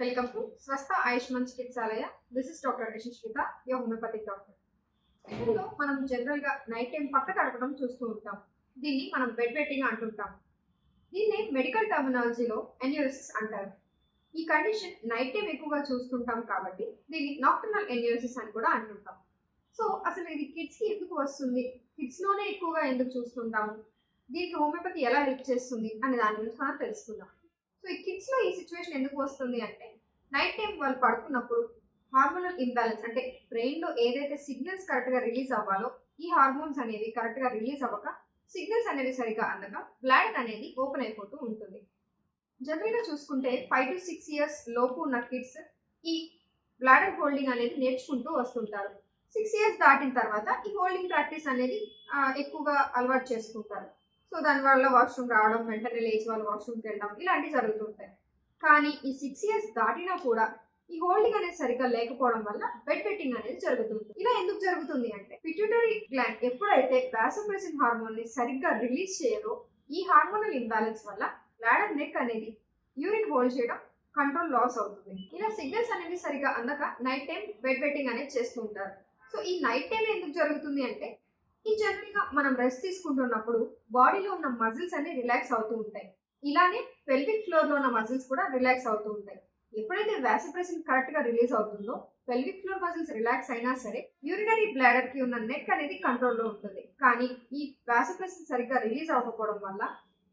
Welcome to Swastha Ayushman Chikitsalaya. This is Dr. Ashishwita, your homeopathic doctor. ఇందులో మనం జనరల్గా night time పక్క తడపడం చూస్తూ ఉంటాం. దీన్ని మనం బెడ్ వెట్టింగ్ అంటుంటాం. దీన్ని మెడికల్ టర్మినాలజీలో ఎన్యూరిసిస్ అంటారు. ఈ కండిషన్ నైట్ టైం ఎక్కువగా చూస్తుంటాం కాబట్టి దీన్ని నాక్టర్నల్ ఎన్యూరిసిస్ అని కూడా అంటుంటాం. సో అసలు ఇది కిడ్స్కి ఎందుకు వస్తుంది, కిడ్స్లోనే ఎక్కువగా ఎందుకు చూస్తుంటాము, దీనికి హోమియోపతి ఎలా హెల్ప్ చేస్తుంది అనే దాని గురించి మనం తెలుసుకుందాం. సో ఈ కిడ్స్లో ఈ సిచ్యువేషన్ ఎందుకు వస్తుంది అంటే నైట్ టైం వాళ్ళు పడుకున్నప్పుడు హార్మోనల్ ఇంబ్యాలెన్స్ అంటే బ్రెయిన్లో ఏదైతే సిగ్నల్స్ కరెక్ట్గా రిలీజ్ అవ్వాలో ఈ హార్మోన్స్ అనేవి కరెక్ట్గా రిలీజ్ అవ్వక సిగ్నల్స్ అనేవి సరిగా అందక బ్లాడర్ అనేది ఓపెన్ అయిపోతూ ఉంటుంది. జనరల్గా చూసుకుంటే 5 to 6 years లోపు ఉన్న కిడ్స్ ఈ బ్లాడర్ హోల్డింగ్ అనేది నేర్చుకుంటూ వస్తుంటారు. 6 years దాటిన తర్వాత ఈ హోల్డింగ్ ప్రాక్టీస్ అనేది ఎక్కువగా అలవాటు చేసుకుంటారు. సో దానివల్ల వాష్రూమ్ రావడం, వెంటనే లేచి వాళ్ళు వాష్రూమ్కి వెళ్ళడం ఇలాంటివి జరుగుతుంటాయి. కానీ ఈ 6 years దాటినా కూడా ఈ హోల్డింగ్ అనేది సరిగ్గా లేకపోవడం వల్ల బెడ్ వెట్టింగ్ అనేది జరుగుతుంది. ఇలా ఎందుకు జరుగుతుంది అంటే పిట్యూటరీ గ్లాండ్ ఎప్పుడైతే వాసోప్రెసిన్ హార్మోన్ ని సరిగ్గా రిలీజ్ చేయదో ఈ హార్మోనల్ ఇంబ్యాలెన్స్ వల్ల బ్లాడర్ నెక్ అనేది యూరిన్ హోల్డ్ చేయడం కంట్రోల్ లాస్ అవుతుంది. ఇలా సిగ్నల్స్ అనేవి సరిగ్గా అందక నైట్ టైం బెడ్ వెట్టింగ్ అనేది చేస్తూ ఉంటారు. సో ఈ నైట్ టైం ఎందుకు జరుగుతుంది అంటే ఈ జనరల్గా మనం రెస్ట్ తీసుకుంటున్నప్పుడు బాడీలో ఉన్న మజిల్స్ అన్ని రిలాక్స్ అవుతూ ఉంటాయి. ఇలానే పెల్విక్ ఫ్లోర్లో ఉన్న మజిల్స్ కూడా రిలాక్స్ అవుతూ ఉంటాయి. ఎప్పుడైతే వాసోప్రెసిన్ కరెక్ట్గా రిలీజ్ అవుతుందో పెల్విక్ ఫ్లోర్ మజిల్స్ రిలాక్స్ అయినా సరే యూరినరీ బ్లాడర్కి ఉన్న నెక్ అనేది కంట్రోల్లో ఉంటుంది. కానీ ఈ వాసోప్రెసిన్ సరిగ్గా రిలీజ్ అవ్వకపోవడం వల్ల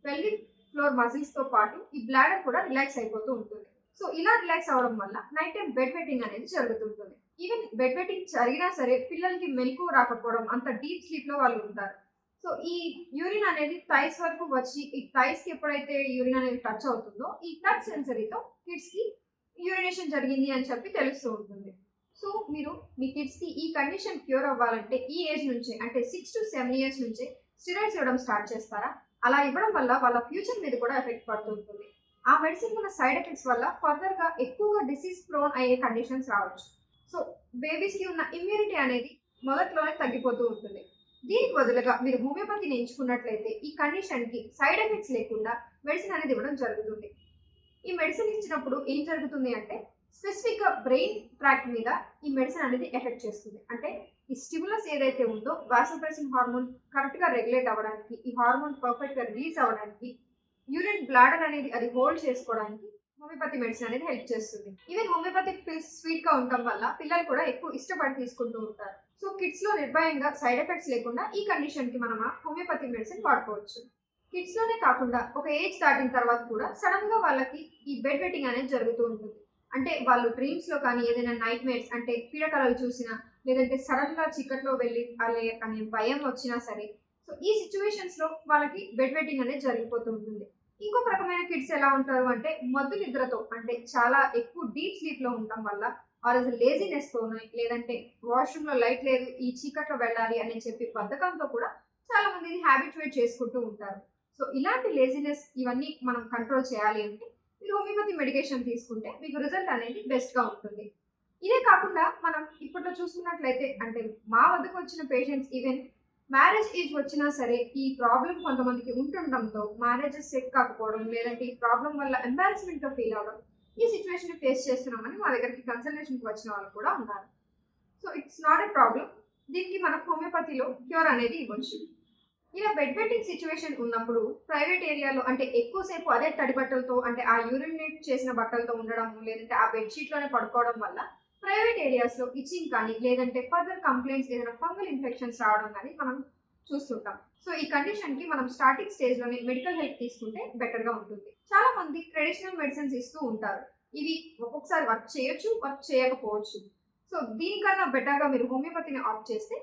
పెల్విక్ ఫ్లోర్ మజిల్స్తో పాటు ఈ బ్లాడర్ కూడా రిలాక్స్ అయిపోతూ ఉంటుంది. సో ఇలా రిలాక్స్ అవ్వడం వల్ల నైట్ టైం బెడ్ వెట్టింగ్ అనేది జరుగుతుంటుంది. ఈవెన్ బెడ్ వెట్టింగ్ జరిగినా సరే పిల్లలకి మెలకువ రాకపోవడం, అంత డీప్ స్లీప్లో వాళ్ళు ఉంటారు. సో ఈ యూరిన్ అనేది థైస్ వరకు వచ్చి ఈ థైస్కి ఎప్పుడైతే యూరిన్ అనేది టచ్ అవుతుందో ఈ టచ్ సెన్సరీతో కిడ్స్కి యూరినేషన్ జరిగింది అని చెప్పి తెలుస్తూ ఉంటుంది. సో మీరు మీ కిడ్స్కి ఈ కండిషన్ క్యూర్ అవ్వాలంటే ఈ ఏజ్ నుంచే అంటే 6 to 7 years నుంచే స్టెరాయిడ్స్ ఇవ్వడం స్టార్ట్ చేస్తారా? అలా ఇవ్వడం వల్ల వాళ్ళ ఫ్యూచర్ మీద కూడా ఎఫెక్ట్ పడుతూ ఉంటుంది. ఆ మెడిసిన్ ఉన్న సైడ్ ఎఫెక్ట్స్ వల్ల ఫర్దర్గా ఎక్కువగా డిసీజ్ ప్రోన్ అయ్యే కండిషన్స్ రావచ్చు. సో బేబీస్కి ఉన్న ఇమ్యూనిటీ అనేది మొదట్లోనే తగ్గిపోతూ ఉంటుంది. దీనికి బదులుగా మీరు హోమియోపతిని ఎంచుకున్నట్లయితే ఈ కండిషన్కి సైడ్ ఎఫెక్ట్స్ లేకుండా మెడిసిన్ అనేది ఇవ్వడం జరుగుతుంది. ఈ మెడిసిన్ ఇచ్చినప్పుడు ఏం జరుగుతుంది అంటే స్పెసిఫిక్గా బ్రెయిన్ ట్రాక్ మీద ఈ మెడిసిన్ అనేది ఎఫెక్ట్ చేస్తుంది. అంటే ఈ స్టిములస్ ఏదైతే ఉందో వాసోప్రెసిన్ హార్మోన్ కరెక్ట్గా రెగ్యులేట్ అవ్వడానికి, ఈ హార్మోన్ పర్ఫెక్ట్గా రిలీజ్ అవ్వడానికి, యూరిన్ బ్లాడర్ అనేది అది హోల్డ్ చేసుకోవడానికి హోమియోపతి మెడిసిన్ అనేది హెల్ప్ చేస్తుంది. ఈవెన్ హోమియోపతిక్ పిల్స్ స్వీట్గా ఉండటం వల్ల పిల్లలు కూడా ఎక్కువ ఇష్టపడి తీసుకుంటూ ఉంటారు. సో కిడ్స్లో నిర్భయంగా సైడ్ ఎఫెక్ట్స్ లేకుండా ఈ కండిషన్కి మనం హోమియోపతి మెడిసిన్ వాడుకోవచ్చు. కిడ్స్లోనే కాకుండా ఒక ఏజ్ దాటిన తర్వాత కూడా సడన్గా వాళ్ళకి ఈ బెడ్ వెట్టింగ్ అనేది జరుగుతూ ఉంటుంది. అంటే వాళ్ళు డ్రీమ్స్లో కానీ ఏదైనా నైట్ మేర్స్ అంటే పీడకలలు చూసినా, లేదంటే సడన్గా చీకట్లో వెళ్ళి అనే భయం వచ్చినా సరే, సో ఈ సిచ్యువేషన్స్లో వాళ్ళకి బెడ్ వెట్టింగ్ అనేది జరిగిపోతూ ఉంటుంది. ఇంకొక రకమైన కిడ్స్ ఎలా ఉంటారు అంటే మొద్దు నిద్రతో, అంటే చాలా ఎక్కువ డీప్ స్లీప్లో ఉండటం వల్ల ఆర్ లేజినెస్తోనే, లేదంటే వాష్రూమ్లో లైట్ లేదు ఈ చీకట్లో వెళ్ళాలి అని చెప్పి బద్ధకంతో కూడా చాలా మంది హ్యాబిచువేట్ చేసుకుంటూ ఉంటారు. సో ఇలాంటి లేజినెస్ ఇవన్నీ మనం కంట్రోల్ చేయాలి అంటే మీరు హోమియోపతి మెడికేషన్ తీసుకుంటే మీకు రిజల్ట్ అనేది బెస్ట్గా ఉంటుంది. ఇదే కాకుండా మనం ఇప్పట్లో చూసుకున్నట్లయితే అంటే మా వద్దకు వచ్చిన పేషెంట్స్ ఈవెన్ మ్యారేజ్ ఏజ్ వచ్చినా సరే ఈ ప్రాబ్లం కొంతమందికి ఉంటుండడంతో మ్యారేజెస్ సెట్ కాకపోవడం, లేదంటే ఈ ప్రాబ్లం వల్ల ఎంబారస్మెంట్గా ఫీల్ అవ్వడం, ఈ సిచ్యువేషన్ ఫేస్ చేస్తున్నామని మా దగ్గరికి కన్సల్టేషన్కి వచ్చిన వాళ్ళు కూడా ఉన్నారు. So it's not a problem, దీనికి మనం హోమియోపతిలో క్యూర్ అనేది ఇవ్వచ్చు. ఇలా బెడ్ వెట్టింగ్ సిచ్యువేషన్ ఉన్నప్పుడు ప్రైవేట్ ఏరియాలో అంటే ఎక్కువసేపు అదే తడి బట్టలతో అంటే ఆ యూరినేట్ చేసిన బట్టలతో ఉండడం, లేదంటే ఆ బెడ్షీట్లోనే పడుకోవడం వల్ల ప్రైవేట్ ఏరియాస్లో ఇచ్చింగ్ కానీ లేదంటే ఫర్దర్ కంప్లైంట్స్ ఏదైనా ఫంగల్ ఇన్ఫెక్షన్స్ రావడం కానీ మనం చూస్తుంటాం. సో ఈ కండిషన్కి మనం స్టార్టింగ్ స్టేజ్లోనే మెడికల్ హెల్ప్ తీసుకుంటే బెటర్గా ఉంటుంది. చాలా మంది ట్రెడిషనల్ మెడిసిన్స్ ఇస్తూ ఉంటారు. ఇవి ఒక్కొక్కసారి వర్క్ చేయొచ్చు, వర్క్ చేయకపోవచ్చు. సో దీనికన్నా బెటర్గా మీరు హోమియోపతిని ఆప్ట్ చేస్తే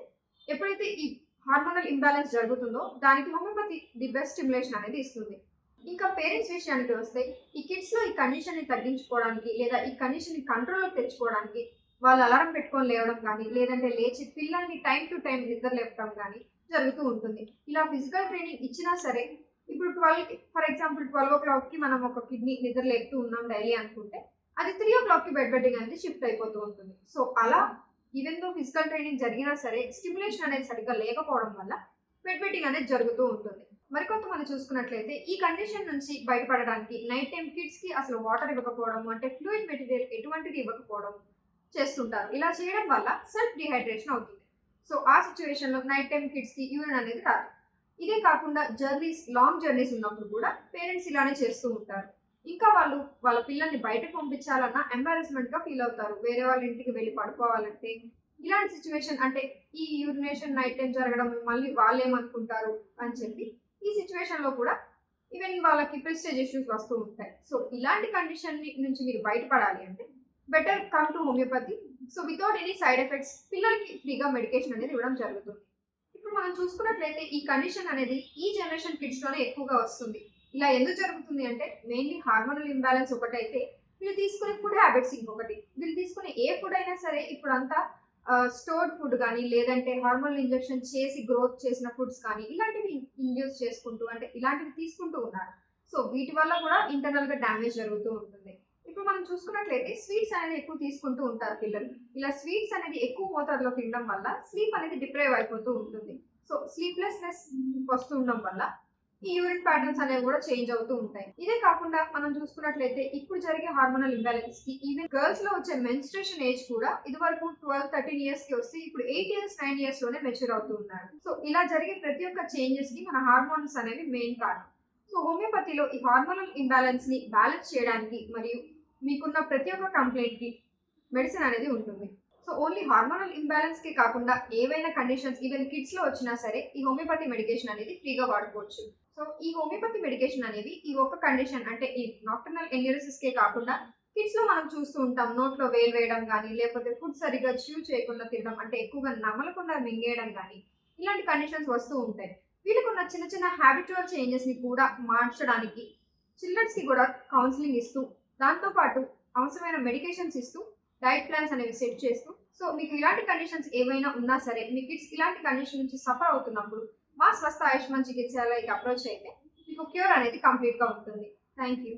ఎప్పుడైతే ఈ హార్మోనల్ ఇంబ్యాలెన్స్ జరుగుతుందో దానికి హోమియోపతి ది బెస్ట్ స్టిమ్యులేషన్ అనేది ఇస్తుంది. ఇంకా పేరెంట్స్ విషయానికి వస్తే ఈ కిడ్స్లో ఈ కండిషన్ని తగ్గించుకోవడానికి లేదా ఈ కండిషన్ని కంట్రోల్లోకి తెచ్చుకోవడానికి వాళ్ళు అలారం పెట్టుకొని లేవడం కానీ, లేదంటే లేచి పిల్లల్ని టైం టు టైం నిద్ర లేపడం కానీ జరుగుతూ ఉంటుంది. ఇలా ఫిజికల్ ట్రైనింగ్ ఇచ్చినా సరే ఇప్పుడు 12 ఫర్ ఎగ్జాంపుల్ 12 o'clockకి మనం ఒక కిడ్ని నిద్ర లేపుతూ ఉన్నాం డైలీ అనుకుంటే అది 3 o'clockకి బెడ్ వెట్టింగ్ అనేది షిఫ్ట్ అయిపోతూ ఉంటుంది. సో అలా ఈవెన్ దో ఫిజికల్ ట్రైనింగ్ జరిగినా సరే స్టిమ్యులేషన్ అనేది సరిగ్గా లేకపోవడం వల్ల బెడ్ వెట్టింగ్ అనేది జరుగుతూ ఉంటుంది. మరికొంతమంది చూసుకున్నట్లయితే ఈ కండిషన్ నుంచి బయటపడడానికి నైట్ టైం కిడ్స్ కి అసలు వాటర్ ఇవ్వకపోవడం, అంటే ఫ్లూయిడ్ మెటీరియల్ ఎటువంటిది ఇవ్వకపోవడం చేస్తుంటారు. ఇలా చేయడం వల్ల సెల్ఫ్ డిహైడ్రేషన్ అవుతుంది. సో ఆ సిచ్యువేషన్ లో నైట్ టైం కిడ్స్ కి యూరిన్ అనేది రాదు. ఇదే కాకుండా లాంగ్ జర్నీస్ ఉన్నప్పుడు కూడా పేరెంట్స్ ఇలానే చేస్తూ ఉంటారు. ఇంకా వాళ్ళు వాళ్ళ పిల్లల్ని బయటకు పంపించాలన్నా ఎంబారెస్మెంట్ గా ఫీల్ అవుతారు. వేరే వాళ్ళ ఇంటికి వెళ్ళి పడుకోవాలంటే ఇలాంటి సిచ్యువేషన్, అంటే ఈ యూరినేషన్ నైట్ టైం జరగడం మళ్ళీ వాళ్ళు ఏమనుకుంటారు అని చెప్పి ఈ సిచ్యువేషన్ లో కూడా ఈవెన్ వాళ్ళకి ప్రెస్టేజ్ ఇష్యూస్ వస్తూ ఉంటాయి. సో ఇలాంటి కండిషన్ నుంచి మీరు బయటపడాలి అంటే better come to homeopathy. So without any side effects పిల్లలకి ఫ్రీగా మెడికేషన్ అనేది ఇవ్వడం జరుగుతుంది. ఇప్పుడు మనం చూసుకున్నట్లయితే ఈ కండిషన్ అనేది ఈ జనరేషన్ కిడ్స్ లోనే ఎక్కువగా వస్తుంది. ఇలా ఎందుకు జరుగుతుంది అంటే మెయిన్లీ హార్మోనల్ ఇంబ్యాలెన్స్ ఒకటైతే, వీళ్ళు తీసుకునే ఫుడ్ హ్యాబిట్స్ ఇంకొకటి. వీళ్ళు తీసుకునే ఏ ఫుడ్ అయినా సరే ఇప్పుడంతా స్టోర్డ్ ఫుడ్ కానీ, లేదంటే హార్మోనల్ ఇంజెక్షన్ చేసి గ్రోత్ చేసిన ఫుడ్స్ కానీ ఇలాంటివి ఇండ్యూస్ చేసుకుంటూ, అంటే ఇలాంటివి తీసుకుంటూ ఉన్నారు. సో వీటి వల్ల కూడా ఇంటర్నల్ గా డ్యామేజ్ జరుగుతూ ఉంటుంది. ఇప్పుడు మనం చూసుకున్నట్లయితే స్వీట్స్ అనేది ఎక్కువ తీసుకుంటూ ఉంటారు పిల్లలు. ఇలా స్వీట్స్ అనేది ఎక్కువ మోతాదులో తినడం వల్ల స్లీప్ అనేది డిప్రైవ్ అయిపోతూ ఉంటుంది. సో స్లీప్లెస్నెస్ వస్తుండడం వల్ల ఈ యూరిన్ ప్యాటర్న్స్ అనేవి కూడా చేంజ్ అవుతూ ఉంటాయి. ఇదే కాకుండా మనం చూసుకున్నట్లయితే ఇప్పుడు జరిగే హార్మోనల్ ఇంబ్యాలెన్స్ కి ఈవెన్ గర్ల్స్ లో వచ్చే మెన్స్ట్రేషన్ ఏజ్ కూడా ఇది వరకు 12-13 ఇయర్స్ కి వస్తే ఇప్పుడు 8 ఇయర్స్ 9 ఇయర్స్ లోనే మెచ్యూర్ అవుతూ ఉన్నారు. సో ఇలా జరిగే ప్రతి ఒక్క చేంజెస్ కి మన హార్మోన్స్ అనేవి మెయిన్ కారణం. సో హోమియోపతిలో ఈ హార్మోనల్ ఇంబ్యాలెన్స్ ని బ్యాలెన్స్ చేయడానికి మరియు మీకున్న ప్రతి ఒక్క కంప్లైంట్ కి మెడిసిన్ అనేది ఉంటుంది. సో ఓన్లీ హార్మోనల్ ఇంబ్యాలెన్స్ కి కాకుండా ఏవైనా కండిషన్స్ ఈవెన్ కిడ్స్ లో వచ్చినా సరే ఈ హోమియోపతి మెడికేషన్ అనేది ఫ్రీగా వాడుకోవచ్చు. సో ఈ హోమియోపతి మెడికేషన్ అనేది ఈ ఒక్క కండిషన్, అంటే ఈ నాక్టర్నల్ ఎన్యూరిసిస్ కే కాకుండా కిడ్స్ లో మనం చూస్తూ ఉంటాం నోట్లో వేలు వేయడం కానీ, లేకపోతే ఫుడ్ సరిగ్గా చ్యూ చేయకుండా తినడం, అంటే ఎక్కువగా నమలకుండా మింగేయడం కానీ ఇలాంటి కండిషన్స్ వస్తూ ఉంటాయి. వీళ్ళకున్న చిన్న చిన్న హ్యాబిచువల్ చేంజెస్ ని కూడా మార్చడానికి చిల్డ్రన్స్ కి కూడా కౌన్సిలింగ్ ఇస్తూ, దాంతోపాటు అవసరమైన మెడికేషన్స్ ఇస్తూ, డైట్ ప్లాన్స్ అనేవి సెట్ చేస్తూ, సో మీకు ఇలాంటి కండిషన్స్ ఏమైనా ఉన్నా సరే, మీ కిడ్స్ ఇలాంటి కండిషన్ నుంచి సఫర్ అవుతున్నప్పుడు మా స్వస్థ ఆయుష్మాన్ చికిత్సాలయకి అప్రోచ్ అయితే మీకు క్యూర్ అనేది కంప్లీట్గా ఉంటుంది. Thank you.